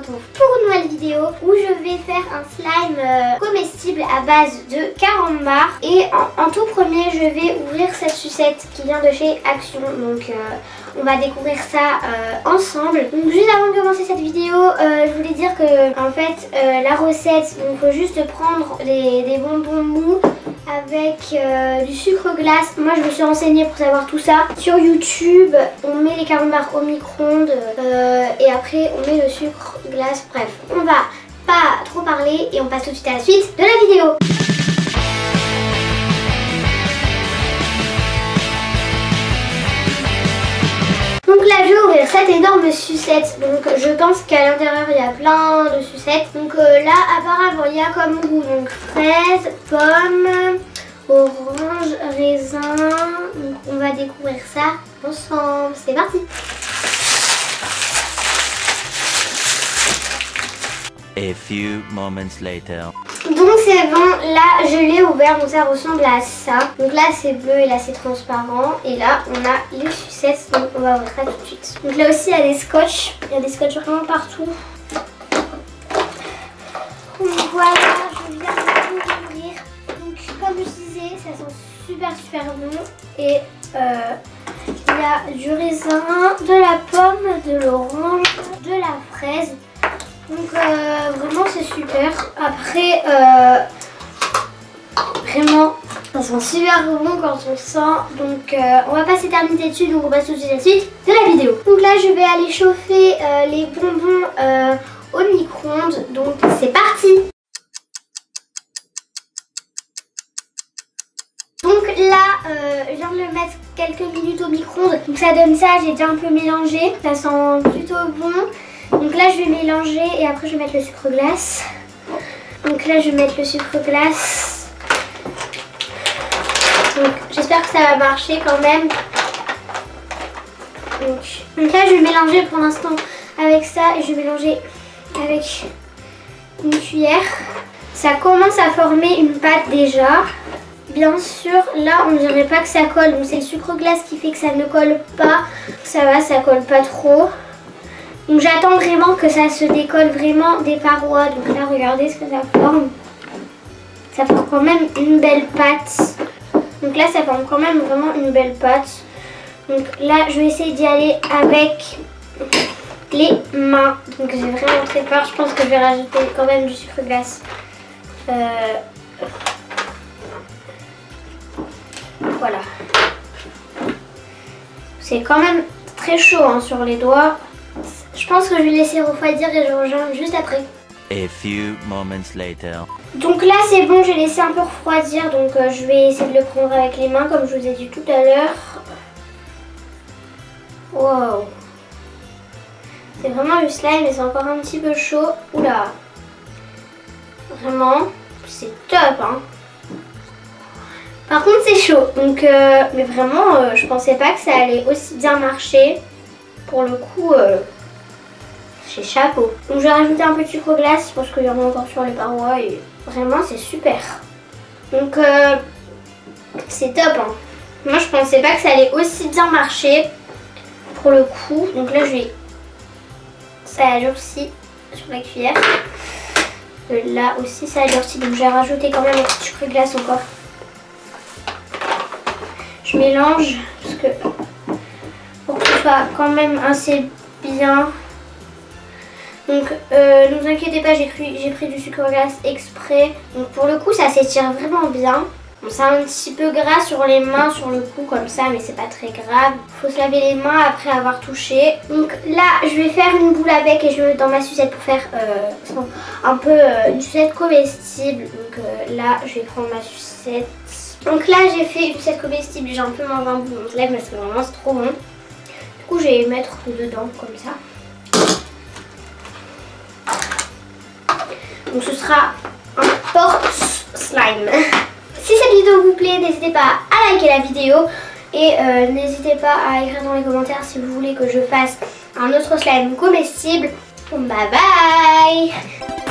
retrouve pour une nouvelle vidéo où je vais faire un slime comestible à base de carambar. Et en tout premier, je vais ouvrir cette sucette qui vient de chez Action. Donc on va découvrir ça ensemble. Donc juste avant de commencer cette vidéo, je voulais dire que en fait la recette, donc faut juste prendre des bonbons mous avec du sucre glace. Moi je me suis renseignée pour savoir tout ça sur YouTube. On met les carambars au micro-ondes et après on met le sucre glace. Bref, on va pas trop parler et on passe tout de suite à la suite de la vidéo. Donc là je vais ouvrir cette énorme sucette. Donc je pense qu'à l'intérieur il y a plein de sucettes. Donc là apparemment il y a comme goût donc fraise, pomme, orange, raisin. Donc on va découvrir ça ensemble. C'est parti. A few moments later. Donc c'est bon, là je l'ai ouvert, donc ça ressemble à ça. Donc là c'est bleu et là c'est transparent. Et là on a les sucettes, donc on va ouvrir ça tout de suite. Donc là aussi il y a des scotch, il y a des scotch vraiment partout. Donc voilà, je viens de l'ouvrir. Donc comme je disais, ça sent super bon. Et il y a du raisin, de la pomme, de l'orange, de la fraise. Donc vraiment c'est super. Après vraiment ça sent super bon quand on sent. Donc on va pas s'éterniser dessus, donc on passe tout de suite à la suite de la vidéo. Donc là je vais aller chauffer les bonbons au micro-ondes. Donc c'est parti. Donc là je viens de le mettre quelques minutes au micro-ondes. Donc ça donne ça, j'ai déjà un peu mélangé. Ça sent plutôt bon. Donc là je vais mélanger et après je vais mettre le sucre glace. Donc là je vais mettre le sucre glace. Donc j'espère que ça va marcher quand même. Donc là je vais mélanger pour l'instant avec ça et je vais mélanger avec une cuillère. Ça commence à former une pâte déjà. Bien sûr là on dirait pas que ça colle. Donc c'est le sucre glace qui fait que ça ne colle pas. Ça va, ça colle pas trop. Donc j'attends vraiment que ça se décolle vraiment des parois. Donc là regardez ce que ça forme. Ça forme quand même une belle pâte. Donc là ça forme quand même vraiment une belle pâte. Donc là je vais essayer d'y aller avec les mains. Donc j'ai vraiment très peur. Je pense que je vais rajouter quand même du sucre glace. Voilà. C'est quand même très chaud hein, sur les doigts. Je pense que je vais laisser refroidir et je rejoins juste après. A few moments later. Donc là c'est bon, j'ai laissé un peu refroidir. Donc je vais essayer de le prendre avec les mains comme je vous ai dit tout à l'heure. Wow. C'est vraiment du slime mais c'est encore un petit peu chaud. Oula. Vraiment, c'est top hein. Par contre c'est chaud. Donc mais vraiment je pensais pas que ça allait aussi bien marcher. Pour le coup j'ai chapeau. Donc je vais rajouter un peu de sucre glace parce qu'il y en a encore sur les parois et vraiment c'est super. Donc c'est top hein. Moi je pensais pas que ça allait aussi bien marcher pour le coup. Donc là je vais, ça a durci sur la cuillère. Là aussi ça a durci donc je vais rajouter quand même un petit sucre glace encore. Je mélange parce que pour que ce soit quand même assez bien. Donc ne vous inquiétez pas, j'ai pris du sucre glace exprès. Donc pour le coup ça s'étire vraiment bien. Bon, c'est un petit peu gras sur les mains sur le coup comme ça, mais c'est pas très grave. Faut se laver les mains après avoir touché. Donc là je vais faire une boule avec et je vais mettre dans ma sucette pour faire un peu une sucette comestible. Donc là je vais prendre ma sucette. Donc là j'ai fait une sucette comestible, j'ai un peu moins d'un bout, on se lève parce que vraiment c'est trop bon. Du coup je vais mettre dedans comme ça. Donc ce sera un porte-slime. Si cette vidéo vous plaît, n'hésitez pas à liker la vidéo. Et n'hésitez pas à écrire dans les commentaires si vous voulez que je fasse un autre slime comestible. Bye bye.